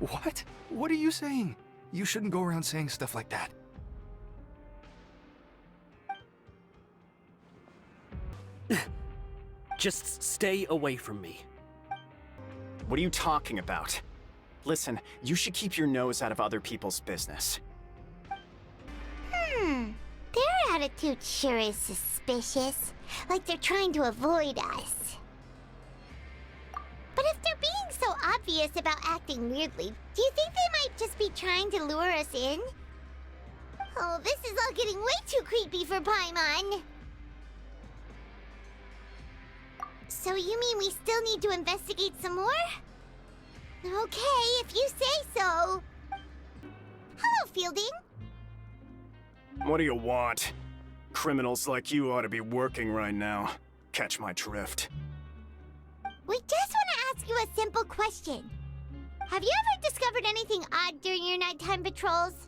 What? What are you saying? You shouldn't go around saying stuff like that. Just stay away from me. What are you talking about? Listen, you should keep your nose out of other people's business. Their attitude sure is suspicious. Like they're trying to avoid us. But if they're being so obvious about acting weirdly, do you think they might just be trying to lure us in? Oh, this is all getting way too creepy for Paimon. So you mean we still need to investigate some more? Okay, if you say so. Hello, Fielding. What do you want? Criminals like you ought to be working right now. Catch my drift. We just want to ask you a simple question. Have you ever discovered anything odd during your nighttime patrols?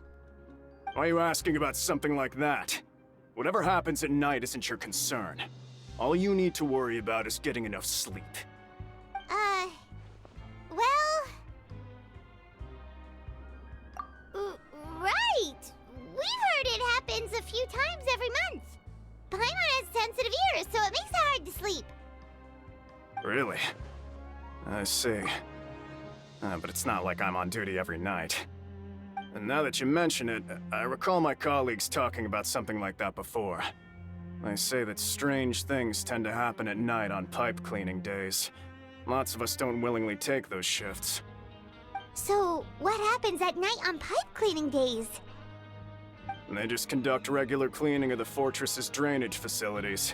Why are you asking about something like that? Whatever happens at night isn't your concern. All you need to worry about is getting enough sleep. Well... right! We've heard it happens a few times every month. Paimon has sensitive ears, so it makes it hard to sleep. Really? I see. But it's not like I'm on duty every night. And now that you mention it, I recall my colleagues talking about something like that before. They say that strange things tend to happen at night on pipe cleaning days. Lots of us don't willingly take those shifts. So, what happens at night on pipe cleaning days? They just conduct regular cleaning of the fortress's drainage facilities.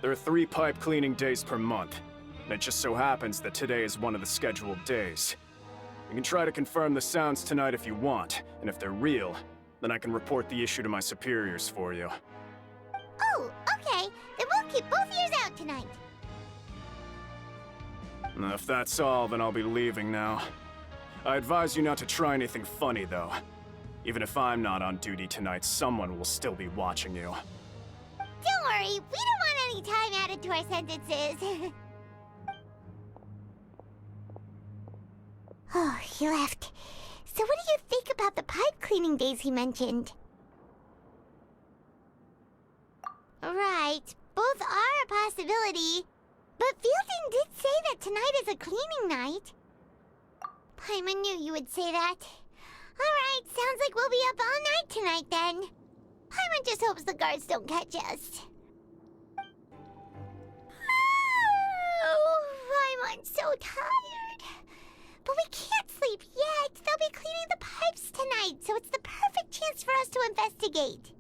There are 3 pipe cleaning days per month, and it just so happens that today is one of the scheduled days. You can try to confirm the sounds tonight if you want, and if they're real, then I can report the issue to my superiors for you. Oh, okay. Then we'll keep both ears out tonight. If that's all, then I'll be leaving now. I advise you not to try anything funny, though. Even if I'm not on duty tonight, someone will still be watching you. Don't worry, we don't want any time added to our sentences. Oh, he left. So what do you think about the pipe cleaning days he mentioned? Right, both are a possibility. But Fielding did say that tonight is a cleaning night. Paimon knew you would say that. Alright, sounds like we'll be up all night tonight then. Paimon just hopes the guards don't catch us. Oh, Paimon's so tired. But we can't sleep yet. They'll be cleaning the pipes tonight, so it's the perfect chance for us to investigate.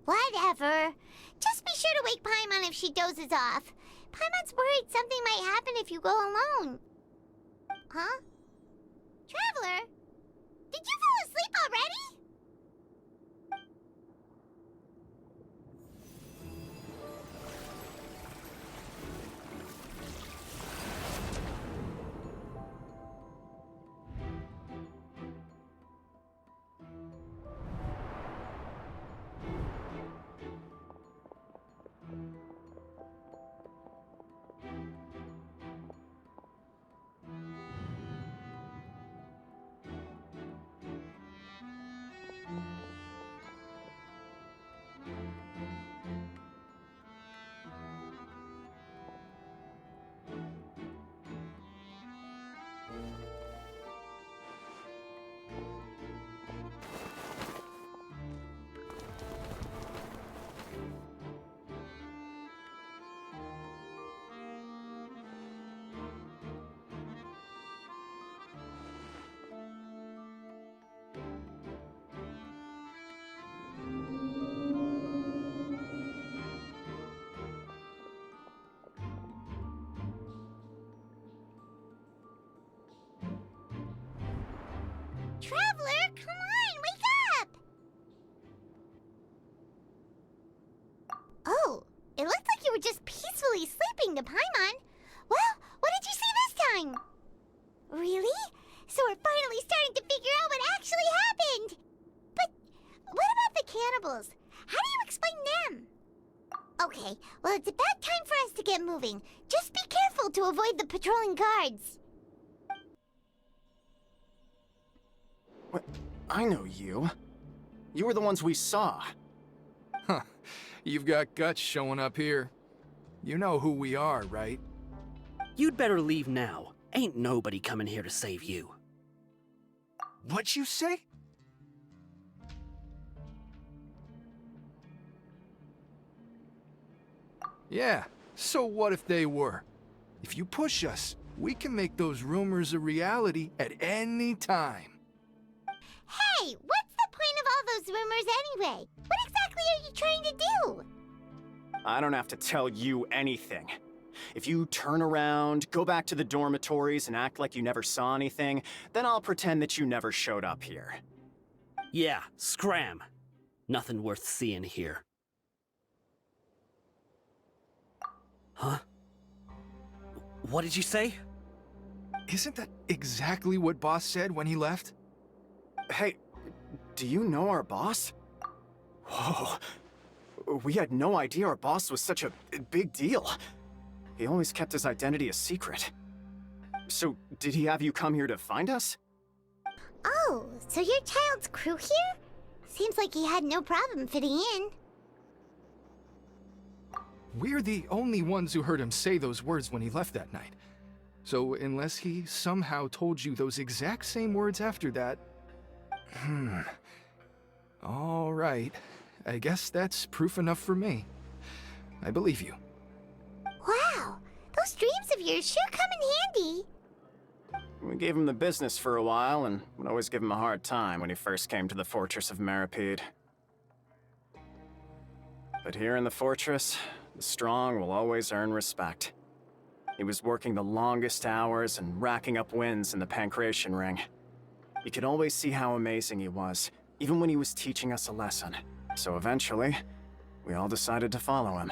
Whatever. Just be sure to wake Paimon if she dozes off. Paimon's worried something might happen if you go alone. Huh? Traveler? Did you fall asleep already? Traveler, come on, wake up! Oh, it looked like you were just peacefully sleeping to Paimon. Well, what did you see this time? Really? So we're finally starting to figure out what actually happened! But what about the cannibals? How do you explain them? Okay, well it's about time for us to get moving. Just be careful, to avoid the patrolling guards. What? I know you. You were the ones we saw. Huh. You've got guts showing up here. You know who we are, right? You'd better leave now. Ain't nobody coming here to save you. What'd you say? Yeah, so what if they were? If you push us, we can make those rumors a reality at any time. Hey, what's the point of all those rumors anyway? What exactly are you trying to do? I don't have to tell you anything. If you turn around, go back to the dormitories, and act like you never saw anything, then I'll pretend that you never showed up here. Yeah, scram. Nothing worth seeing here. Huh? What did you say? Isn't that exactly what Boss said when he left? Hey, do you know our boss? Whoa. We had no idea our boss was such a big deal. He always kept his identity a secret. So, did he have you come here to find us? Oh, so your child's crew here? Seems like he had no problem fitting in. We're the only ones who heard him say those words when he left that night. So unless he somehow told you those exact same words after that... All right. I guess that's proof enough for me. I believe you. Wow, those dreams of yours sure come in handy. We gave him the business for a while, and would always give him a hard time when he first came to the Fortress of Maripede. But here in the fortress, the strong will always earn respect. He was working the longest hours and racking up wins in the Pancration Ring. You could always see how amazing he was, even when he was teaching us a lesson. So eventually, we all decided to follow him.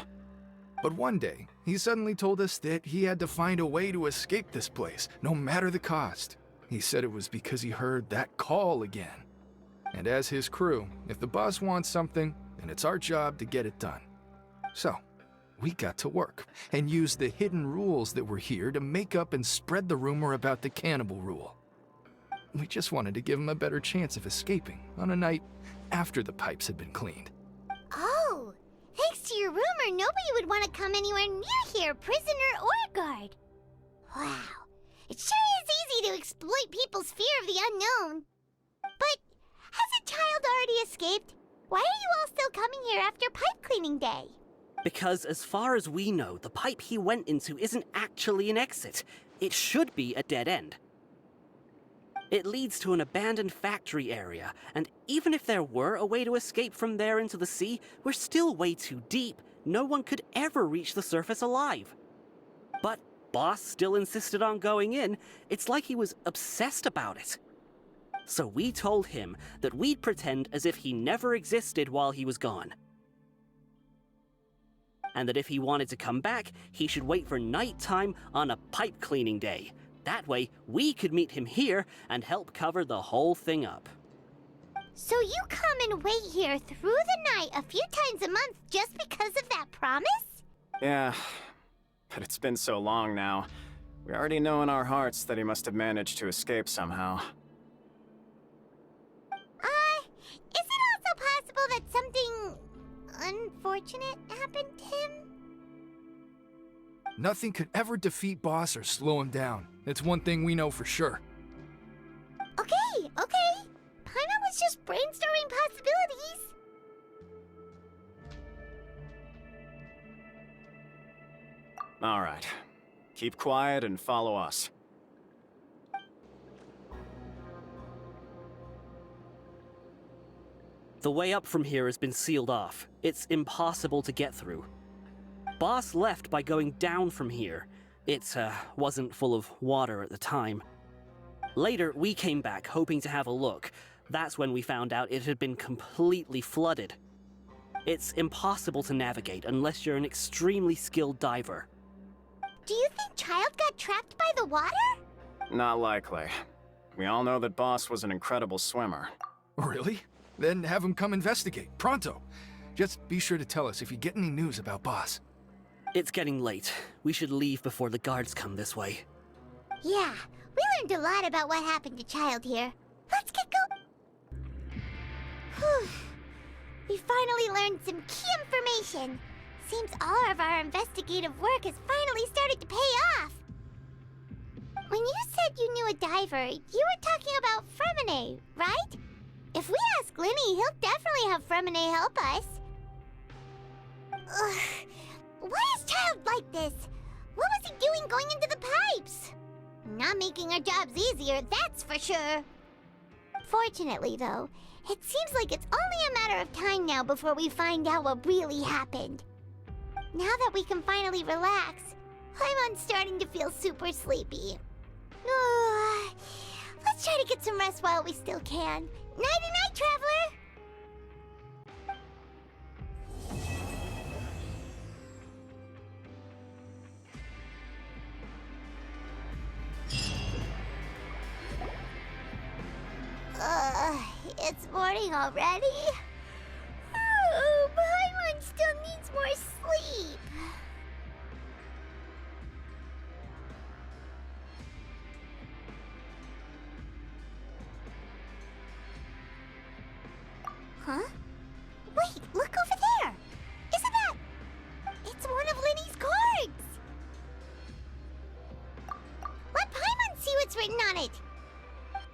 But one day, he suddenly told us that he had to find a way to escape this place, no matter the cost. He said it was because he heard that call again. And as his crew, if the boss wants something, then it's our job to get it done. So, we got to work, and used the hidden rules that were here to make up and spread the rumor about the cannibal rule. We just wanted to give him a better chance of escaping on a night after the pipes had been cleaned. Oh, thanks to your rumor, nobody would want to come anywhere near here, prisoner or guard. Wow, it sure is easy to exploit people's fear of the unknown. But has a child already escaped? Why are you all still coming here after pipe cleaning day? Because as far as we know, the pipe he went into isn't actually an exit. It should be a dead end. It leads to an abandoned factory area, and even if there were a way to escape from there into the sea, we're still way too deep. No one could ever reach the surface alive. But Boss still insisted on going in. It's like he was obsessed about it. So we told him that we'd pretend as if he never existed while he was gone. And that if he wanted to come back, he should wait for nighttime on a pipe cleaning day. That way, we could meet him here and help cover the whole thing up. So you come and wait here through the night a few times a month just because of that promise? Yeah, but it's been so long now. We already know in our hearts that he must have managed to escape somehow. Is it also possible that something unfortunate happened to him? Nothing could ever defeat Boss or slow him down. It's one thing we know for sure. Okay. Paimon was just brainstorming possibilities. All right. Keep quiet and follow us. The way up from here has been sealed off. It's impossible to get through. Boss left by going down from here. It wasn't full of water at the time. Later, we came back hoping to have a look. That's when we found out it had been completely flooded. It's impossible to navigate unless you're an extremely skilled diver. Do you think Child got trapped by the water? Not likely. We all know that Boss was an incredible swimmer. Really? Then have him come investigate, pronto. Just be sure to tell us if you get any news about Boss. It's getting late. We should leave before the guards come this way. Yeah, we learned a lot about what happened to Child here. Let's get going. Whew. We finally learned some key information. Seems all of our investigative work has finally started to pay off. When you said you knew a diver, you were talking about Fremine, right? If we ask Linny, he'll definitely have Fremine help us. Ugh. Why is Child like this? What was he doing going into the pipes? Not making our jobs easier, that's for sure. Fortunately, though, it seems like it's only a matter of time now before we find out what really happened. Now that we can finally relax, I'm starting to feel super sleepy. Let's try to get some rest while we still can. Nighty-night, traveler! It's morning already? Oh, Paimon still needs more sleep. Huh? Wait, look over there! Isn't that... It's one of Linny's cards! Let Paimon see what's written on it!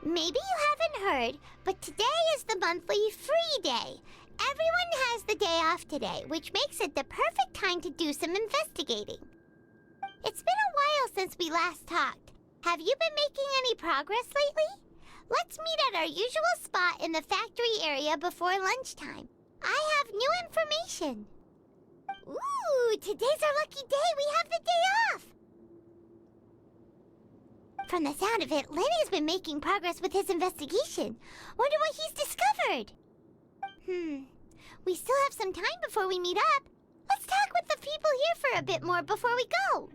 Maybe you haven't heard, but today is the monthly free day. Everyone has the day off today, which makes it the perfect time to do some investigating. It's been a while since we last talked. Have you been making any progress lately? Let's meet at our usual spot in the factory area before lunchtime. I have new information. Ooh, today's our lucky day. We have the day off. From the sound of it, Lenny's been making progress with his investigation. Wonder what he's discovered. We still have some time before we meet up. Let's talk with the people here for a bit more before we go.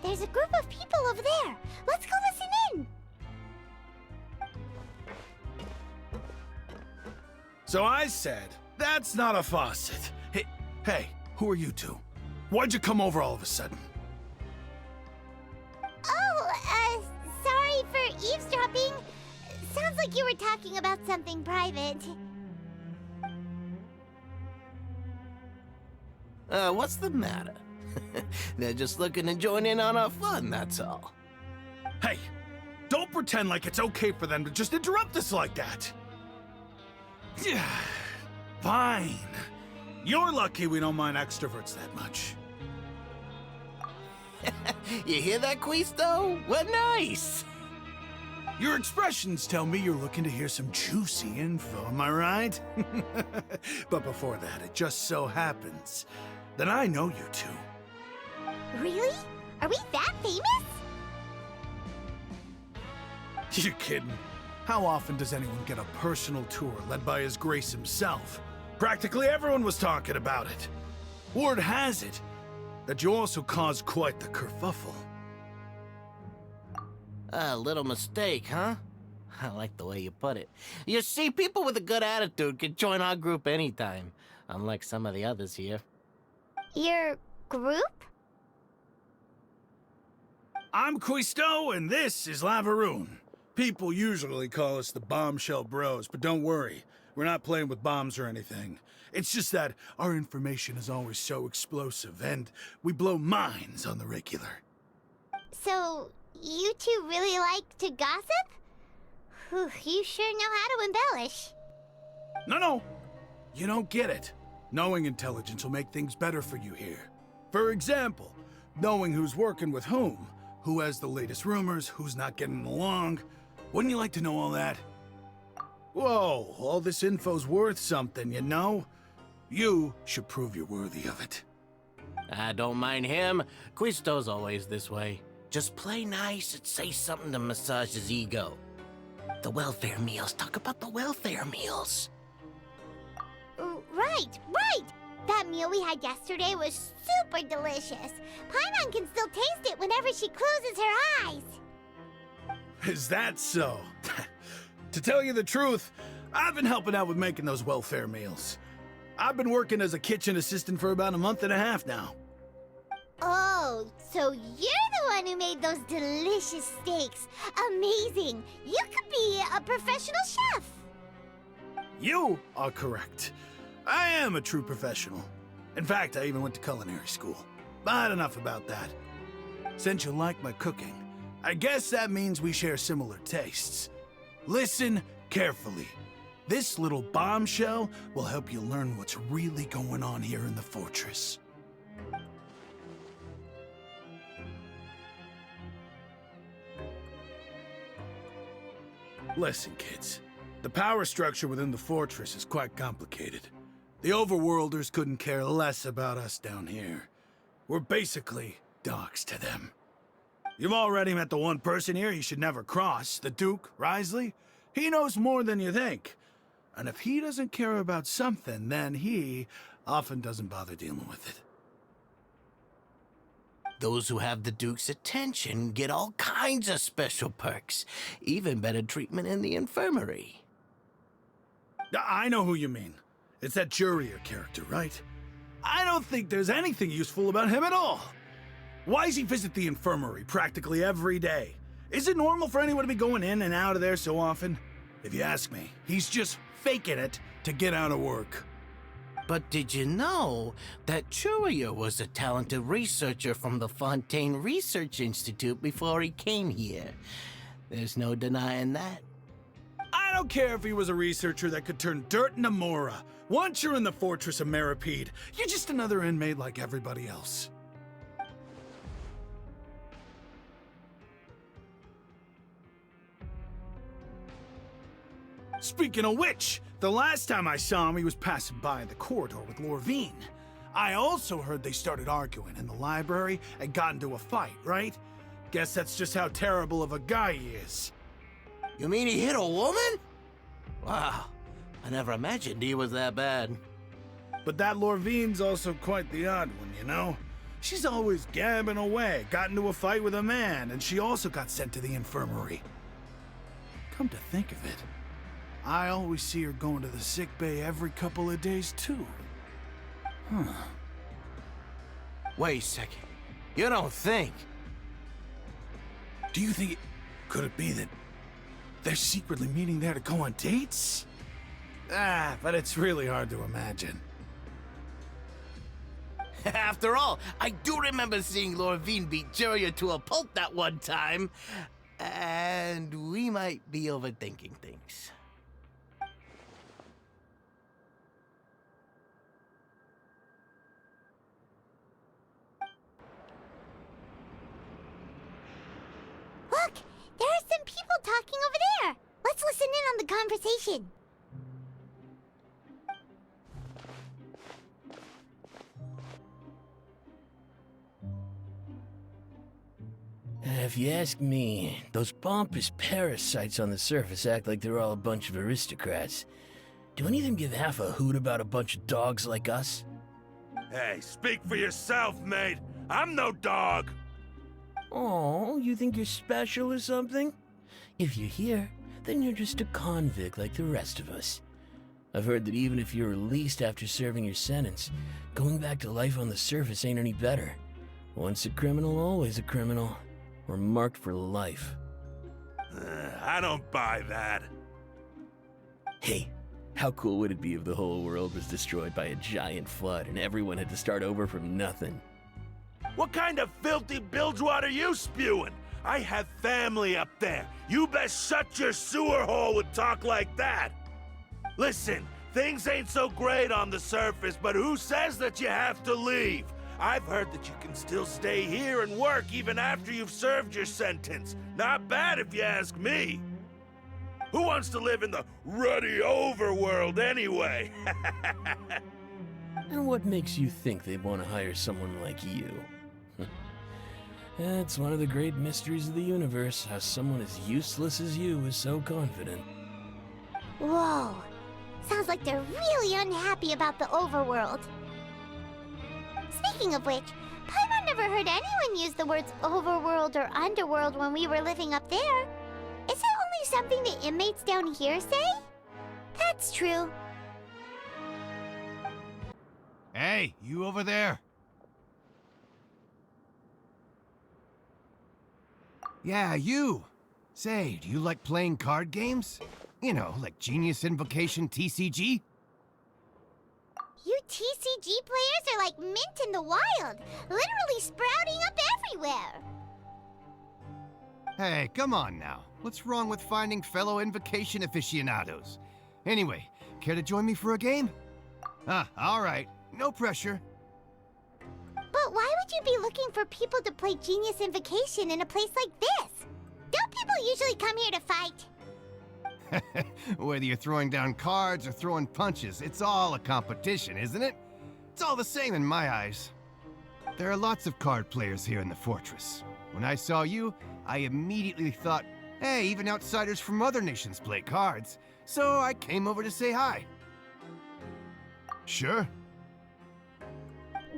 There's a group of people over there. Let's go listen in. So I said, that's not a faucet. Hey, who are you two? Why'd you come over all of a sudden? Oh, sorry for eavesdropping. Sounds like you were talking about something private. What's the matter? They're just looking to join in on our fun, that's all. Hey, don't pretend like it's okay for them to just interrupt us like that. Yeah, fine. You're lucky we don't mind extroverts that much. You hear that, Quisto? What nice! Your expressions tell me you're looking to hear some juicy info, am I right? But before that, it just so happens that I know you two. Really? Are we that famous? You're kidding. How often does anyone get a personal tour led by His Grace himself? Practically everyone was talking about it. Word has it that you also caused quite the kerfuffle. A little mistake, huh? I like the way you put it. You see, people with a good attitude can join our group anytime, unlike some of the others here. Your group? I'm Quisto, and this is Lavaroon. People usually call us the Bombshell Bros, but don't worry. We're not playing with bombs or anything. It's just that our information is always so explosive, and we blow minds on the regular. So, you two really like to gossip? Whew, you sure know how to embellish. No. You don't get it. Knowing intelligence will make things better for you here. For example, knowing who's working with whom, who has the latest rumors, who's not getting along. Wouldn't you like to know all that? Whoa, all this info's worth something, you know? You should prove you're worthy of it. I don't mind him. Quisto's always this way. Just play nice and say something to massage his ego. The welfare meals. Talk about the welfare meals. Right. That meal we had yesterday was super delicious. Paimon can still taste it whenever she closes her eyes. Is that so? To tell you the truth, I've been helping out with making those welfare meals. I've been working as a kitchen assistant for about a month and a half now. Oh, so you're the one who made those delicious steaks. Amazing. You could be a professional chef. You are correct. I am a true professional. In fact, I even went to culinary school. But enough about that. Since you like my cooking, I guess that means we share similar tastes. Listen carefully. This little bombshell will help you learn what's really going on here in the fortress. Listen, kids. The power structure within the fortress is quite complicated. The Overworlders couldn't care less about us down here. We're basically dogs to them. You've already met the one person here you should never cross, the Duke, Wriothesley. He knows more than you think. And if he doesn't care about something, then he often doesn't bother dealing with it. Those who have the Duke's attention get all kinds of special perks, even better treatment in the infirmary. I know who you mean. It's that Jurier character, right? I don't think there's anything useful about him at all. Why does he visit the infirmary practically every day? Is it normal for anyone to be going in and out of there so often? If you ask me, he's just faking it to get out of work. But did you know that Jurier was a talented researcher from the Fontaine Research Institute before he came here? There's no denying that. I don't care if he was a researcher that could turn dirt into Mora. Once you're in the Fortress of Meripede, you're just another inmate like everybody else. Speaking of which, the last time I saw him, he was passing by the corridor with Lorvine. I also heard they started arguing in the library and got into a fight, right? Guess that's just how terrible of a guy he is. You mean he hit a woman? Wow, I never imagined he was that bad. But that Lorvine's also quite the odd one, you know? She's always gabbing away, got into a fight with a man, and she also got sent to the infirmary. Come to think of it, I always see her going to the sick bay every couple of days, too. Huh. Wait a second. You don't think? Do you think could it be that they're secretly meeting there to go on dates? But it's really hard to imagine. After all, I do remember seeing Lorvine beat Jurier to a pulp that one time. And we might be overthinking things. Look, there are some people talking over there. Let's listen in on the conversation. If you ask me, those pompous parasites on the surface act like they're all a bunch of aristocrats. Do any of them give half a hoot about a bunch of dogs like us? Hey, speak for yourself, mate. I'm no dog. Oh, you think you're special or something? If you're here, then you're just a convict like the rest of us. I've heard that even if you're released after serving your sentence, going back to life on the surface ain't any better. Once a criminal, always a criminal. We're marked for life. I don't buy that. Hey, how cool would it be if the whole world was destroyed by a giant flood and everyone had to start over from nothing? What kind of filthy bilgewater are you spewing? I have family up there. You best shut your sewer hole with talk like that. Listen, things ain't so great on the surface, but who says that you have to leave? I've heard that you can still stay here and work even after you've served your sentence. Not bad if you ask me. Who wants to live in the ruddy overworld anyway? And what makes you think they'd want to hire someone like you? It's one of the great mysteries of the universe, how someone as useless as you is so confident. Whoa. Sounds like they're really unhappy about the overworld. Speaking of which, Paimon never heard anyone use the words overworld or underworld when we were living up there. Is it only something the inmates down here say? That's true. Hey, you over there. Yeah, you. Say, do you like playing card games? You know, like Genius Invocation TCG? You TCG players are like mint in the wild, literally sprouting up everywhere. Hey, come on now. What's wrong with finding fellow Invocation aficionados? Anyway, care to join me for a game? All right. No pressure. But why would you be looking for people to play Genius Invocation in a place like this? Don't people usually come here to fight? Whether you're throwing down cards or throwing punches, it's all a competition, isn't it? It's all the same in my eyes. There are lots of card players here in the fortress. When I saw you, I immediately thought, hey, even outsiders from other nations play cards. So I came over to say hi. Sure.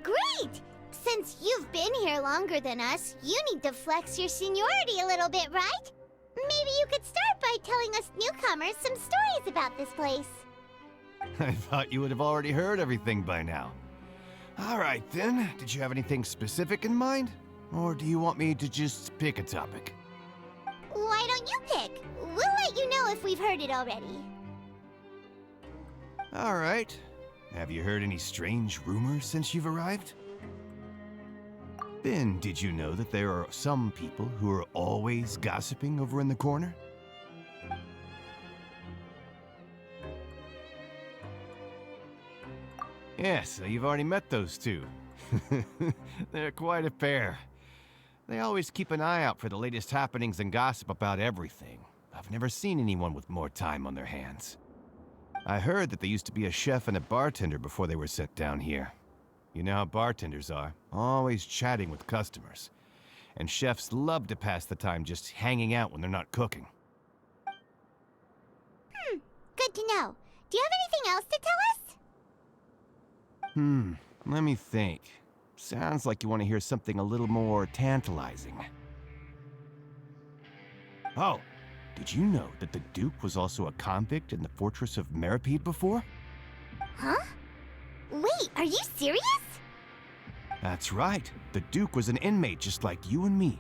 Great! Since you've been here longer than us, you need to flex your seniority a little bit, right? Maybe you could start by telling us newcomers some stories about this place. I thought you would have already heard everything by now. All right, then. Did you have anything specific in mind? Or do you want me to just pick a topic? Why don't you pick? We'll let you know if we've heard it already. All right. Have you heard any strange rumors since you've arrived? Ben, did you know that there are some people who are always gossiping over in the corner? Yes, so you've already met those two. They're quite a pair. They always keep an eye out for the latest happenings and gossip about everything. I've never seen anyone with more time on their hands. I heard that they used to be a chef and a bartender before they were sent down here. You know how bartenders are, always chatting with customers. And chefs love to pass the time just hanging out when they're not cooking. Good to know. Do you have anything else to tell us? Let me think. Sounds like you want to hear something a little more tantalizing. Oh, did you know that the Duke was also a convict in the Fortress of Meripede before? Huh? Wait, are you serious? That's right. The Duke was an inmate just like you and me.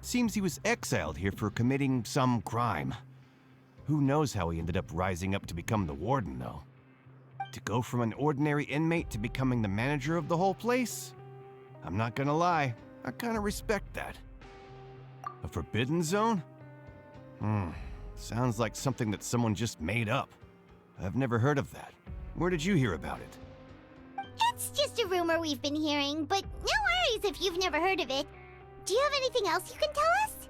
Seems he was exiled here for committing some crime. Who knows how he ended up rising up to become the warden, though. To go from an ordinary inmate to becoming the manager of the whole place? I'm not gonna lie, I kinda respect that. A forbidden zone? Sounds like something that someone just made up. I've never heard of that. Where did you hear about it? It's just a rumor we've been hearing, but no worries if you've never heard of it. Do you have anything else you can tell us?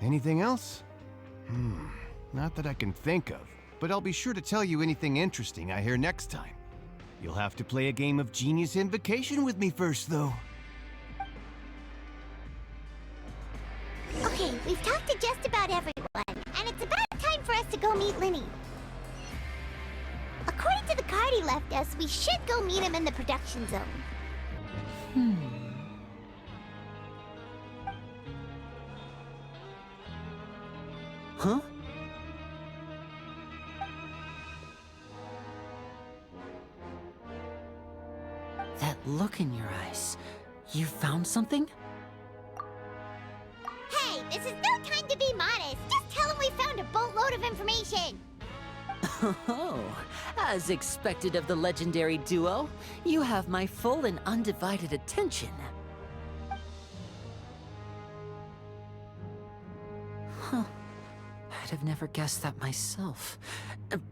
Anything else? Not that I can think of, but I'll be sure to tell you anything interesting I hear next time. You'll have to play a game of Genius Invocation with me first, though. Okay, we've talked to just about everyone, and it's about time for us to go meet Linny. According to the card he left us, we should go meet him in the production zone. Huh? That look in your eyes. You found something? Hey, this is no time to be modest. Just tell him we found a boatload of information. Oh, as expected of the legendary duo, you have my full and undivided attention. Huh. I'd have never guessed that myself.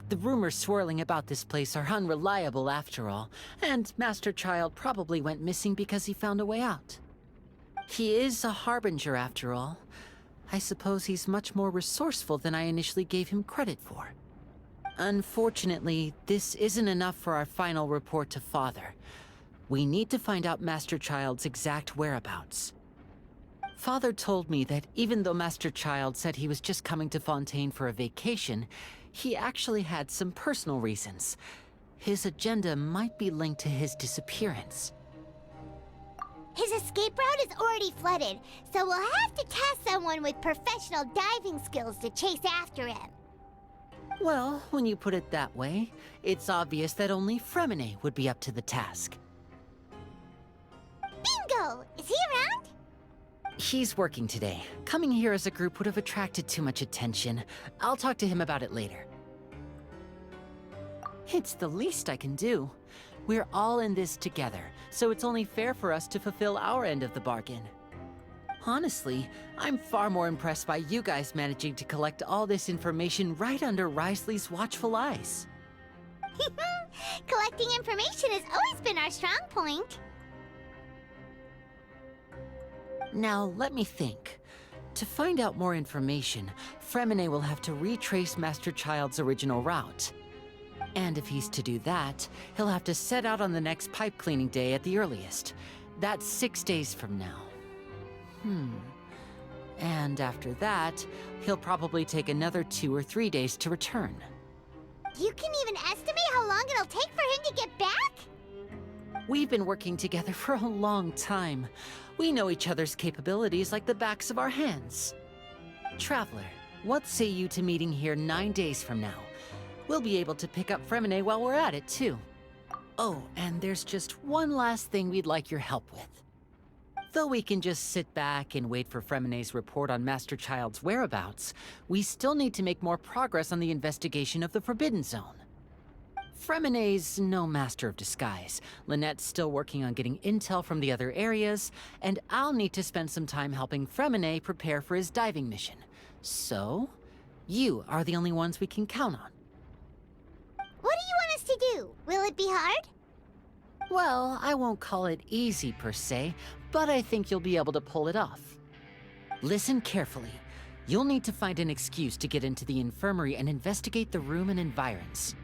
The rumors swirling about this place are unreliable after all, and Master Child probably went missing because he found a way out. He is a harbinger after all. I suppose he's much more resourceful than I initially gave him credit for. Unfortunately, this isn't enough for our final report to Father. We need to find out Master Child's exact whereabouts. Father told me that even though Master Child said he was just coming to Fontaine for a vacation, he actually had some personal reasons. His agenda might be linked to his disappearance. His escape route is already flooded, so we'll have to task someone with professional diving skills to chase after him. Well, when you put it that way, it's obvious that only Fremine would be up to the task. Bingo! Is he around? He's working today. Coming here as a group would have attracted too much attention. I'll talk to him about it later. It's the least I can do. We're all in this together, so it's only fair for us to fulfill our end of the bargain. Honestly, I'm far more impressed by you guys managing to collect all this information right under Wriothesley's watchful eyes. Collecting information has always been our strong point. Now, let me think. To find out more information, Fremine will have to retrace Master Child's original route. And if he's to do that, he'll have to set out on the next pipe cleaning day at the earliest. That's 6 days from now. And after that, he'll probably take another 2 or 3 days to return. You can even estimate how long it'll take for him to get back? We've been working together for a long time. We know each other's capabilities like the backs of our hands. Traveler, what say you to meeting here 9 days from now? We'll be able to pick up Fremine while we're at it, too. Oh, and there's just one last thing we'd like your help with. Though we can just sit back and wait for Fremine's report on Master Child's whereabouts, we still need to make more progress on the investigation of the Forbidden Zone. Fremine's no master of disguise. Lynette's still working on getting intel from the other areas, and I'll need to spend some time helping Fremine prepare for his diving mission. So, you are the only ones we can count on. What do you want us to do? Will it be hard? Well, I won't call it easy per se, but I think you'll be able to pull it off. Listen carefully. You'll need to find an excuse to get into the infirmary and investigate the room and environs.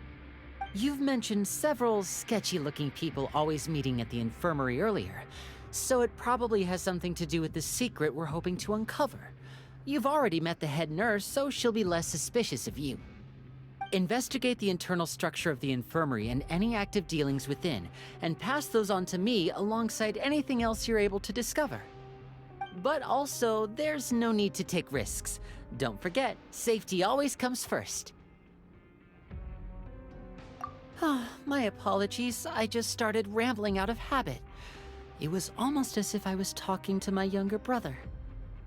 You've mentioned several sketchy-looking people always meeting at the infirmary earlier, so it probably has something to do with the secret we're hoping to uncover. You've already met the head nurse, so she'll be less suspicious of you. Investigate the internal structure of the infirmary and any active dealings within, and pass those on to me alongside anything else you're able to discover. But also, there's no need to take risks. Don't forget, safety always comes first. My apologies, I just started rambling out of habit. It was almost as if I was talking to my younger brother.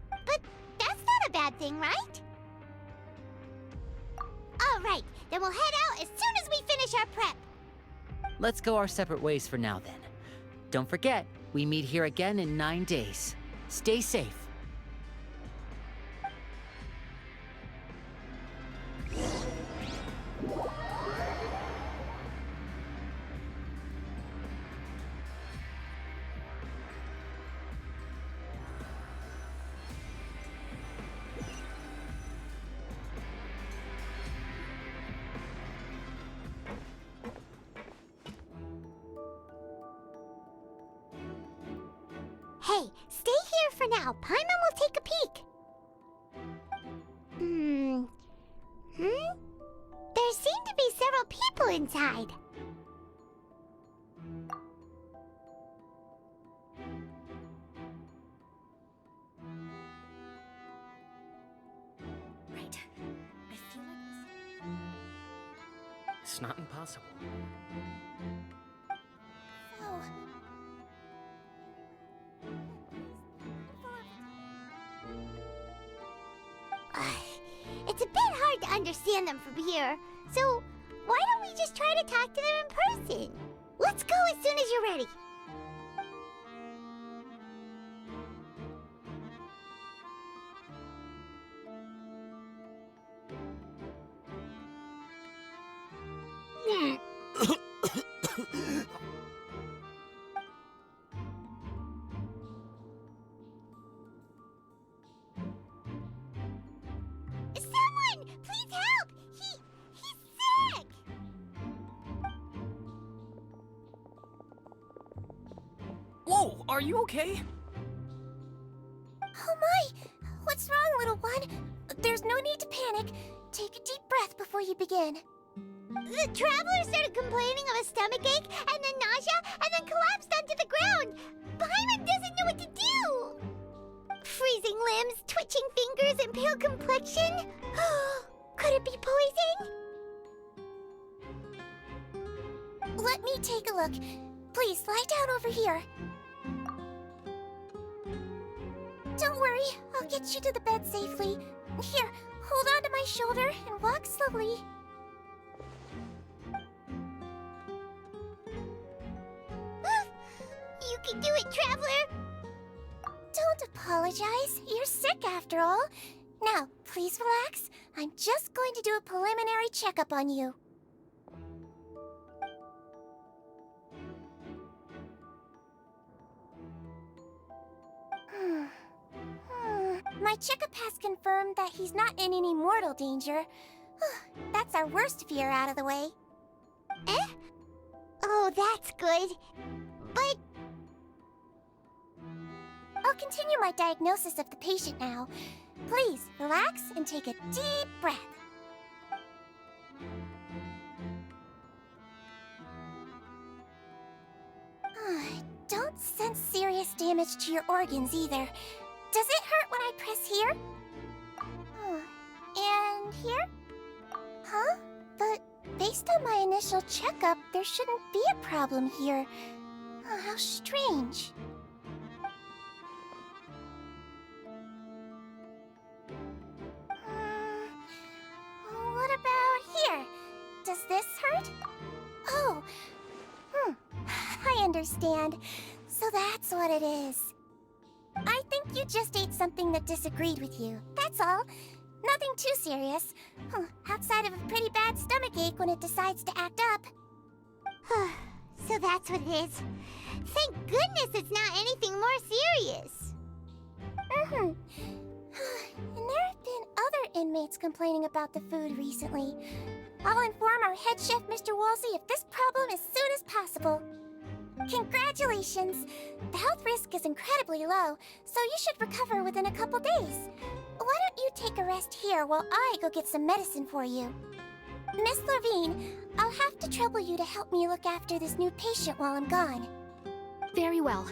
But that's not a bad thing, right? All right, then we'll head out as soon as we finish our prep. Let's go our separate ways for now, then. Don't forget, we meet here again in 9 days. Stay safe. Hey, stay here for now. Paimon will take a peek. There seem to be several people inside. Right. I feel like it's not impossible. Oh. It's a bit hard to understand them from here, so why don't we just try to talk to them in person? Let's go as soon as you're ready. Someone! Please help! He's sick! Whoa, are you okay? Oh my! What's wrong, little one? There's no need to panic. Take a deep breath before you begin. The traveler started complaining of a stomachache, and then nausea, and then collapsed onto the ground. Paimon doesn't know what to do. Freezing limbs, twitching fingers, and pale complexion? Could it be poison? Let me take a look. Please, lie down over here. Don't worry, I'll get you to the bed safely. Here, hold on to my shoulder and walk slowly. You can do it, Traveler! Don't apologize. You're sick after all. Now, please relax. I'm just going to do a preliminary checkup on you. My checkup has confirmed that he's not in any mortal danger. That's our worst fear out of the way. Eh? Oh, that's good. But... I'll continue my diagnosis of the patient now. Please, relax and take a deep breath. Don't sense serious damage to your organs either. Does it hurt when I press here? And here? Huh? But based on my initial checkup, there shouldn't be a problem here. How strange. What about here? Does this hurt? Oh. I understand. So that's what it is. I think you just ate something that disagreed with you. That's all. Nothing too serious. Outside of a pretty bad stomachache when it decides to act up. So that's what it is. Thank goodness it's not anything more serious. And there have been other inmates complaining about the food recently. I'll inform our head chef, Mr. Woolsey, of this problem as soon as possible. Congratulations! The health risk is incredibly low, so you should recover within a couple days. Why don't you take a rest here while I go get some medicine for you? Miss Levine, I'll have to trouble you to help me look after this new patient while I'm gone. Very well.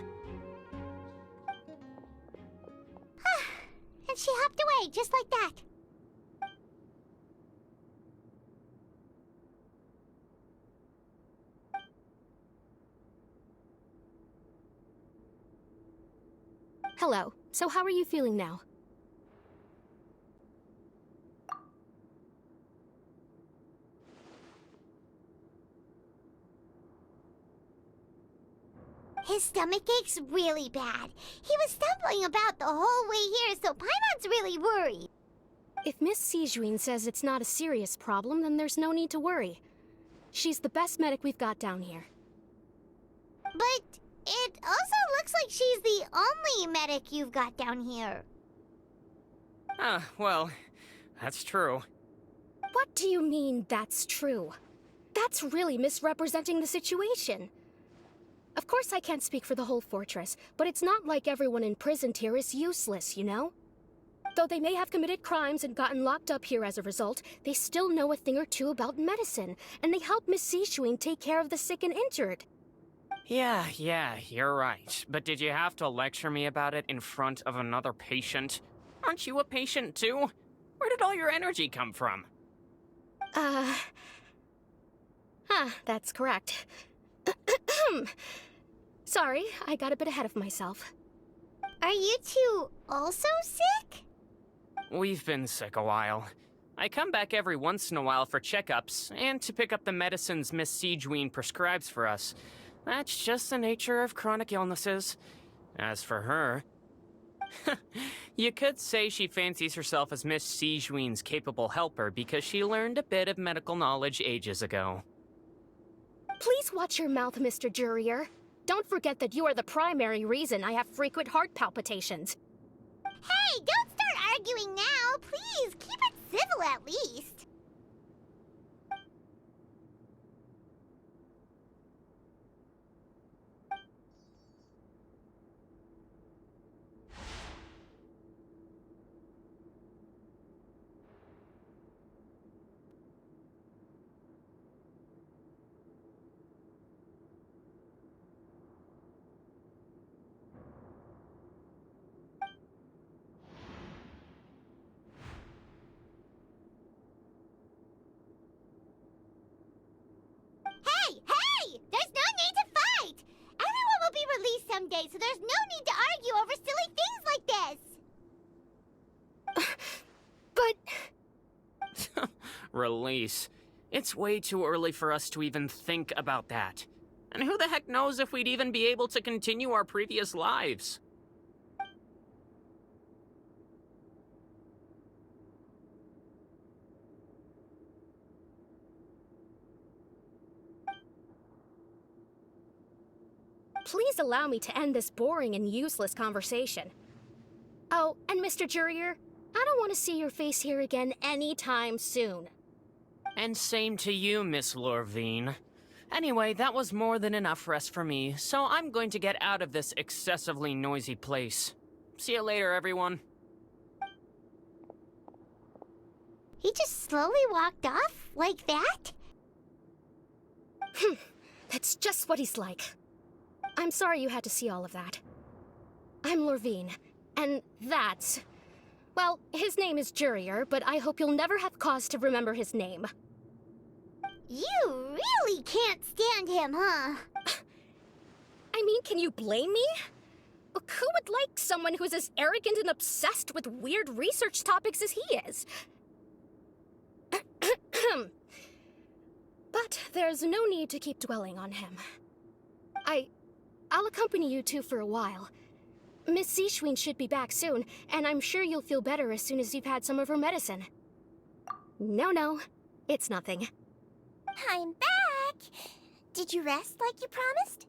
And she hopped away just like that. Hello. So how are you feeling now? His stomach ache's really bad. He was stumbling about the whole way here, so Paimon's really worried. If Miss Sijuin says it's not a serious problem, then there's no need to worry. She's the best medic we've got down here. But it also looks like she's the only medic you've got down here. Well, that's true. What do you mean, that's true? That's really misrepresenting the situation. Of course I can't speak for the whole fortress, but it's not like everyone imprisoned here is useless, you know? Though they may have committed crimes and gotten locked up here as a result, they still know a thing or two about medicine, and they help Miss Sijuin take care of the sick and injured. Yeah, you're right. But did you have to lecture me about it in front of another patient? Aren't you a patient too? Where did all your energy come from? That's correct. Sorry, I got a bit ahead of myself. Are you two also sick? We've been sick a while. I come back every once in a while for checkups, and to pick up the medicines Miss Sijuin prescribes for us. That's just the nature of chronic illnesses. As for her... you could say she fancies herself as Miss Sijuin's capable helper because she learned a bit of medical knowledge ages ago. Please watch your mouth, Mr. Jurier. Don't forget that you are the primary reason I have frequent heart palpitations. Hey, don't start arguing now! Please, keep it civil at least! Release. It's way too early for us to even think about that. And who the heck knows if we'd even be able to continue our previous lives? Please allow me to end this boring and useless conversation. Oh, and Mr. Jurier, I don't want to see your face here again anytime soon. And same to you, Miss Lorvine. Anyway, that was more than enough rest for me, so I'm going to get out of this excessively noisy place. See you later, everyone. He just slowly walked off like that? That's just what he's like. I'm sorry you had to see all of that. I'm Lorvine, and that's... Well, his name is Jurier, but I hope you'll never have cause to remember his name. You really can't stand him, huh? I mean, can you blame me? Who would like someone who's as arrogant and obsessed with weird research topics as he is? But there's no need to keep dwelling on him. I'll accompany you two for a while. Miss Seashween should be back soon, and I'm sure you'll feel better as soon as you've had some of her medicine. No, it's nothing. I'm back! Did you rest like you promised?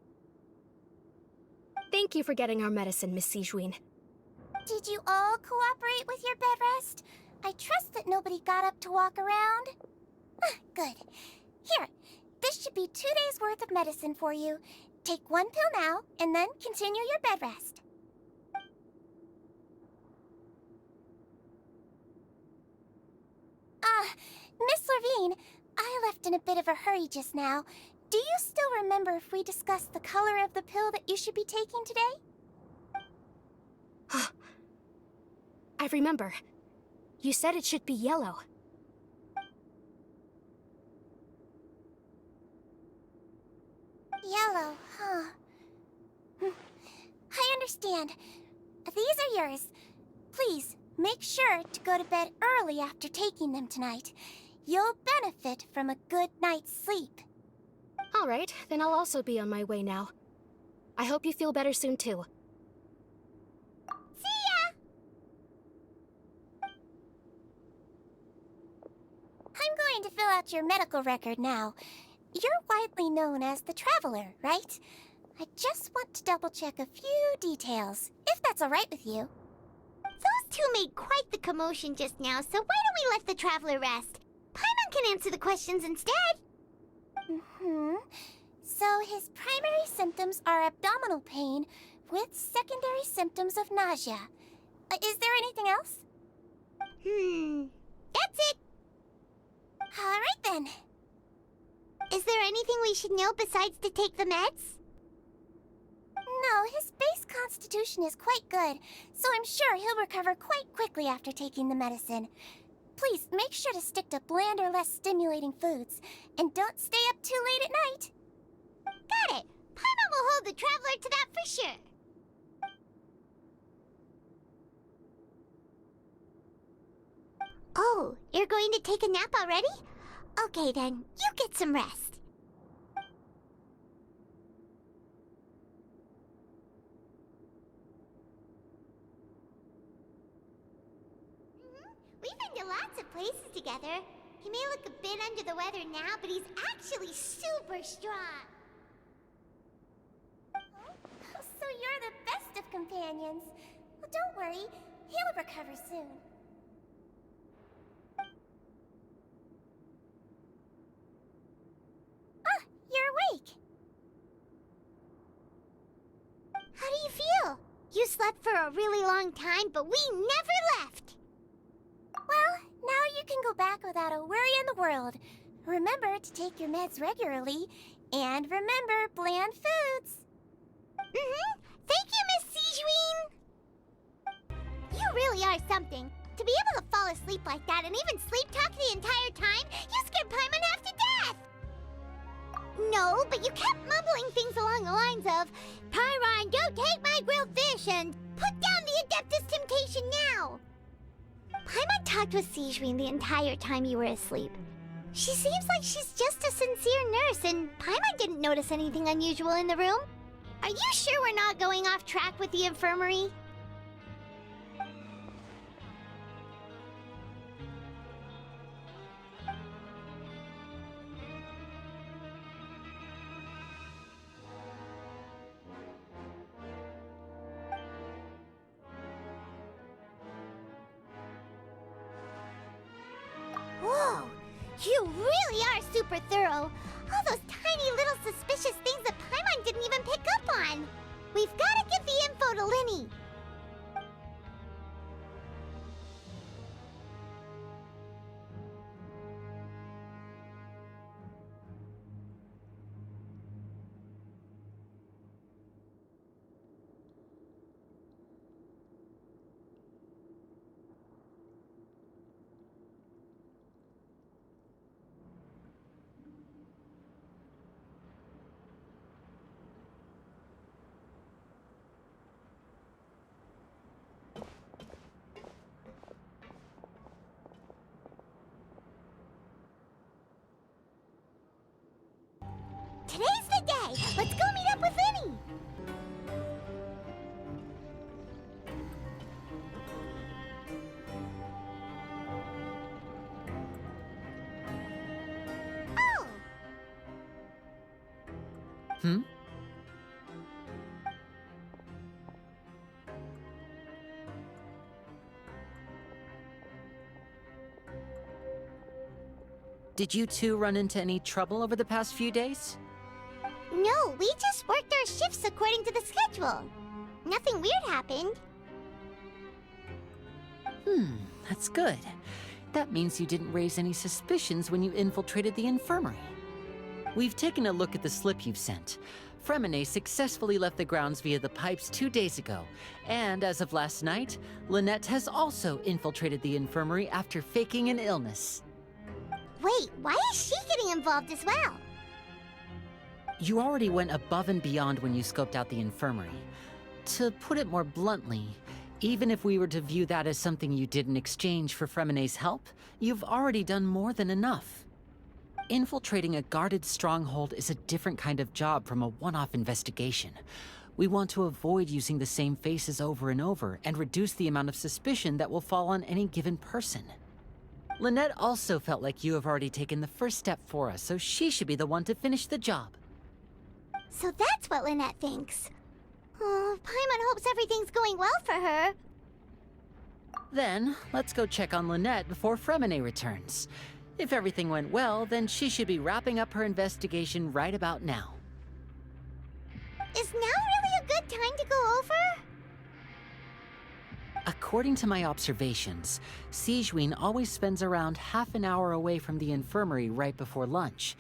Thank you for getting our medicine, Miss Seashween. Did you all cooperate with your bed rest? I trust that nobody got up to walk around. Good. Here, this should be 2 days' worth of medicine for you. Take 1 pill now, and then continue your bed rest. Miss Lorvine, I left in a bit of a hurry just now. Do you still remember if we discussed the color of the pill that you should be taking today? I remember. You said it should be yellow. Yellow, huh? I understand. These are yours. Please, make sure to go to bed early after taking them tonight. You'll benefit from a good night's sleep. All right, then I'll also be on my way now. I hope you feel better soon, too. See ya! I'm going to fill out your medical record now. You're widely known as the Traveler, right? I just want to double-check a few details, if that's all right with you. Those two made quite the commotion just now, so why don't we let the Traveler rest? Paimon can answer the questions instead. So his primary symptoms are abdominal pain with secondary symptoms of nausea. Is there anything else? That's it. All right then. Is there anything we should know besides to take the meds? No, his base constitution is quite good, so I'm sure he'll recover quite quickly after taking the medicine. Please, make sure to stick to bland or less stimulating foods, and don't stay up too late at night. Got it! Paimon will hold the Traveler to that for sure. Oh, you're going to take a nap already? Okay then, you get some rest. We've been to lots of places together. He may look a bit under the weather now, but he's actually super strong. So you're the best of companions. Well, don't worry. He'll recover soon. Ah, you're awake. How do you feel? You slept for a really long time, but we never left. Well, now you can go back without a worry in the world. Remember to take your meds regularly, and remember bland foods. Thank you, Miss Seashween. You really are something. To be able to fall asleep like that and even sleep talk the entire time, you scared Paimon half to death. No, but you kept mumbling things along the lines of, Pyron, don't take my grilled fish, and put down the Adeptus Temptation now. Paimon talked with Sigewinne the entire time you were asleep. She seems like she's just a sincere nurse, and Paimon didn't notice anything unusual in the room. Are you sure we're not going off track with the infirmary? Whoa! You really are super thorough. All those tiny little suspicious things that Paimon didn't even pick up on. We've got to give the info to Lyney. Today's the day! Let's go meet up with Lyney! Oh! Hmm? Did you two run into any trouble over the past few days? No, we just worked our shifts according to the schedule. Nothing weird happened. That's good. That means you didn't raise any suspicions when you infiltrated the infirmary. We've taken a look at the slip you've sent. Fremine successfully left the grounds via the pipes 2 days ago, and as of last night, Lynette has also infiltrated the infirmary after faking an illness. Wait, why is she getting involved as well? You already went above and beyond when you scoped out the infirmary. To put it more bluntly, even if we were to view that as something you did in exchange for Fremine's help, you've already done more than enough. Infiltrating a guarded stronghold is a different kind of job from a one-off investigation. We want to avoid using the same faces over and over and reduce the amount of suspicion that will fall on any given person. Lynette also felt like you have already taken the first step for us, so she should be the one to finish the job. So that's what Lynette thinks. Oh, Paimon hopes everything's going well for her. Then, let's go check on Lynette before Fremine returns. If everything went well, then she should be wrapping up her investigation right about now. Is now really a good time to go over? According to my observations, Sigewinne always spends around half an hour away from the infirmary right before lunch.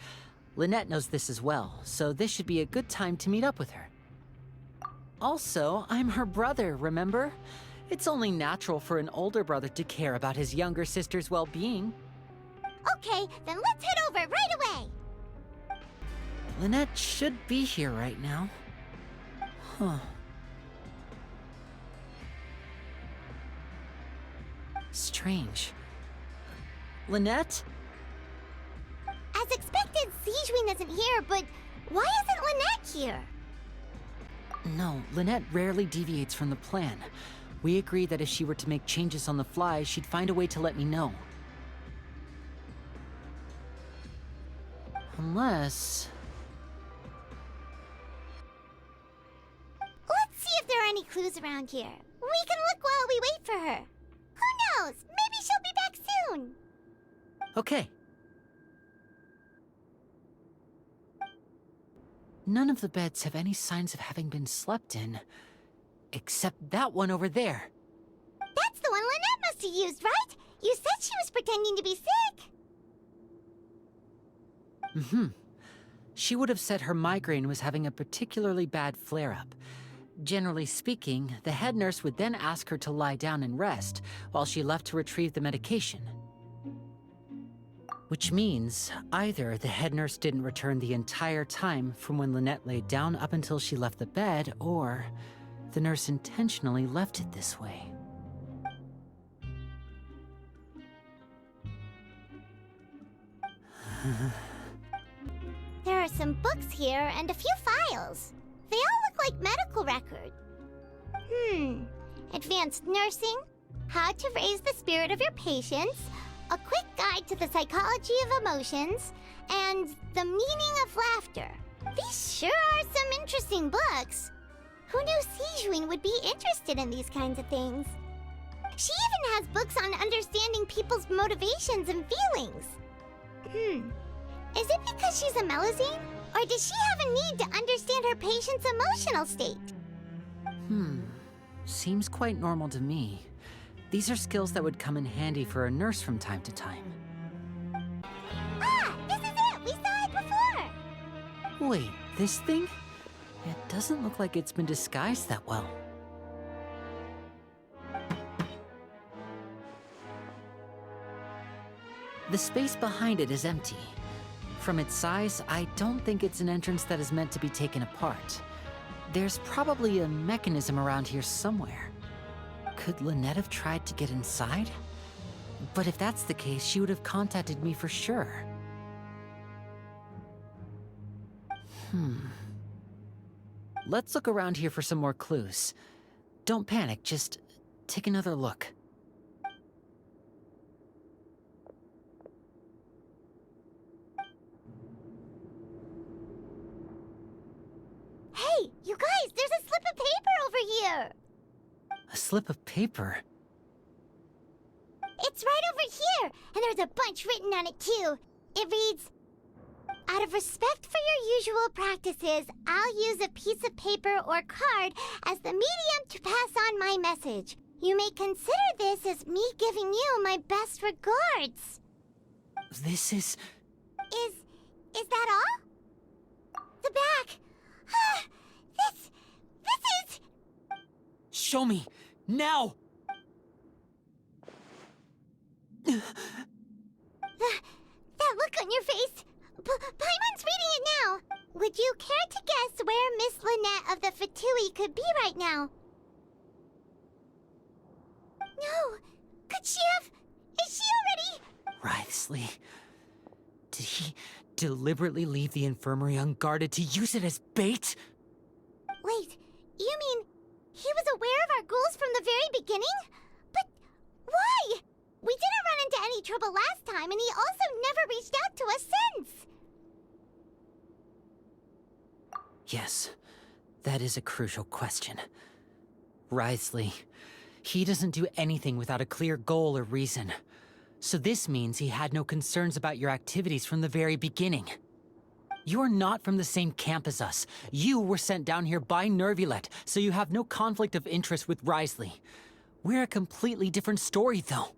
Lynette knows this as well, so this should be a good time to meet up with her. Also, I'm her brother, remember? It's only natural for an older brother to care about his younger sister's well-being. Okay, then let's head over right away! Lynette should be here right now. Huh. Strange. Lynette? As expected, Sigewinne isn't here, but why isn't Lynette here? No, Lynette rarely deviates from the plan. We agreed that if she were to make changes on the fly, she'd find a way to let me know. Unless... Let's see if there are any clues around here. We can look while we wait for her. Who knows? Maybe she'll be back soon. Okay. None of the beds have any signs of having been slept in. Except that one over there. That's the one Lynette must have used, right? You said she was pretending to be sick. She would have said her migraine was having a particularly bad flare-up. Generally speaking, the head nurse would then ask her to lie down and rest, while she left to retrieve the medication. Which means, either the head nurse didn't return the entire time from when Lynette laid down up until she left the bed, or the nurse intentionally left it this way. There are some books here and a few files. They all look like medical records. Advanced nursing, how to raise the spirit of your patients, a quick guide to the psychology of emotions, and the meaning of laughter. These sure are some interesting books. Who knew Sijuin would be interested in these kinds of things? She even has books on understanding people's motivations and feelings. Is it because she's a Melazine? Or does she have a need to understand her patient's emotional state? Seems quite normal to me. These are skills that would come in handy for a nurse from time to time. Ah! This is it! We saw it before! Wait, this thing? It doesn't look like it's been disguised that well. The space behind it is empty. From its size, I don't think it's an entrance that is meant to be taken apart. There's probably a mechanism around here somewhere. Could Lynette have tried to get inside? But if that's the case, she would have contacted me for sure. Let's look around here for some more clues. Don't panic, just take another look. Hey, you guys, there's a slip of paper over here! A slip of paper? It's right over here, and there's a bunch written on it too. It reads, "Out of respect for your usual practices, I'll use a piece of paper or card as the medium to pass on my message. You may consider this as me giving you my best regards." This is... Is that all? The back. This is... Show me! Now! That look on your face. Paimon's reading it now. Would you care to guess where Miss Lynette of the Fatui could be right now? No. Could she have... Is she already... Wriothesley. Did he deliberately leave the infirmary unguarded to use it as bait? Wait, you mean he was aware of our goals from the very beginning? But why? We didn't run into any trouble last time, and he also never reached out to us since. Yes, that is a crucial question. Wriothesley, he doesn't do anything without a clear goal or reason. So this means he had no concerns about your activities from the very beginning. You're not from the same camp as us. You were sent down here by Nervulet, so you have no conflict of interest with Wriothesley. We're a completely different story, though.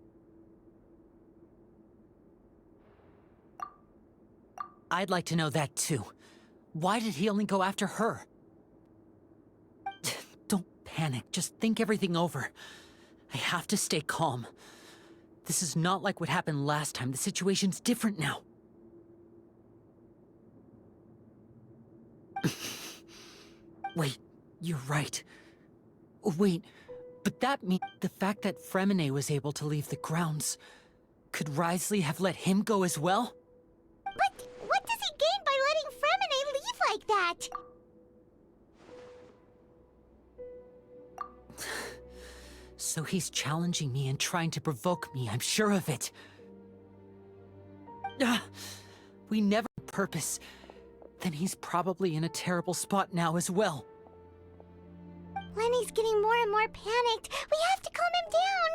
I'd like to know that, too. Why did he only go after her? Don't panic, just think everything over. I have to stay calm. This is not like what happened last time. The situation's different now. Wait, you're right. Wait, but that means the fact that Fremine was able to leave the grounds. Could Wriothesley have let him go as well? But what does he gain by letting Fremine leave like that? So he's challenging me and trying to provoke me, I'm sure of it. We never had purpose. Then he's probably in a terrible spot now as well. Lenny's getting more and more panicked. We have to calm him down.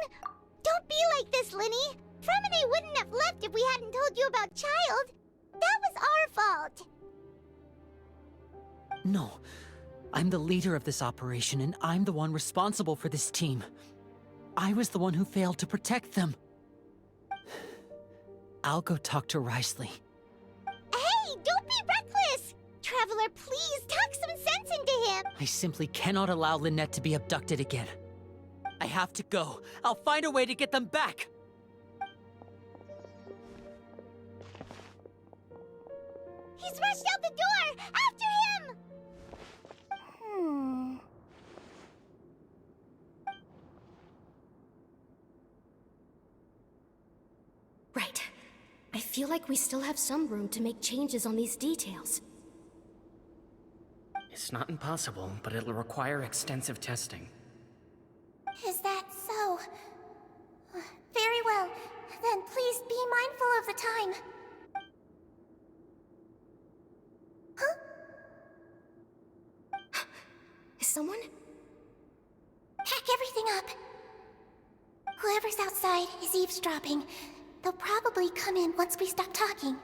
Don't be like this, Lenny. Fremine wouldn't have left if we hadn't told you about Child. That was our fault. No. I'm the leader of this operation, and I'm the one responsible for this team. I was the one who failed to protect them. I'll go talk to Wriothesley. Hey, don't be reckless! Traveler, please talk some sense into him. I simply cannot allow Lynette to be abducted again. I have to go. I'll find a way to get them back! He's rushed out the door! After him! Right. I I feel like we still have some room to make changes on these details. It's not impossible, but it'll require extensive testing. Is that so? Very well. Then please be mindful of the time. Huh? Is someone? Pack everything up. Whoever's outside is eavesdropping. They'll probably come in once we stop talking.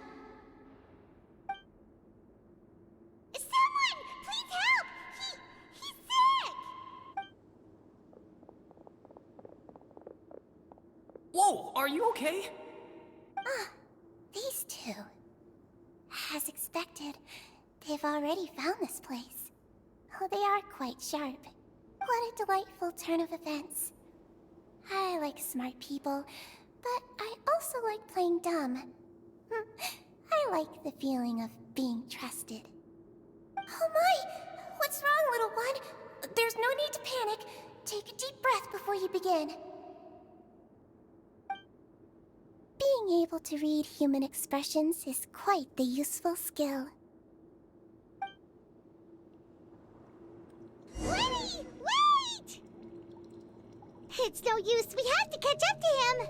Someone! Please help! He's sick! Whoa, are you okay? These two. As expected, they've already found this place. Oh, they are quite sharp. What a delightful turn of events. I like smart people, but I also like playing dumb. I like the feeling of being trusted. Oh my! What's wrong, little one? There's no need to panic. Take a deep breath before you begin. Being able to read human expressions is quite the useful skill. Lenny! Wait! It's no use. We have to catch up to him.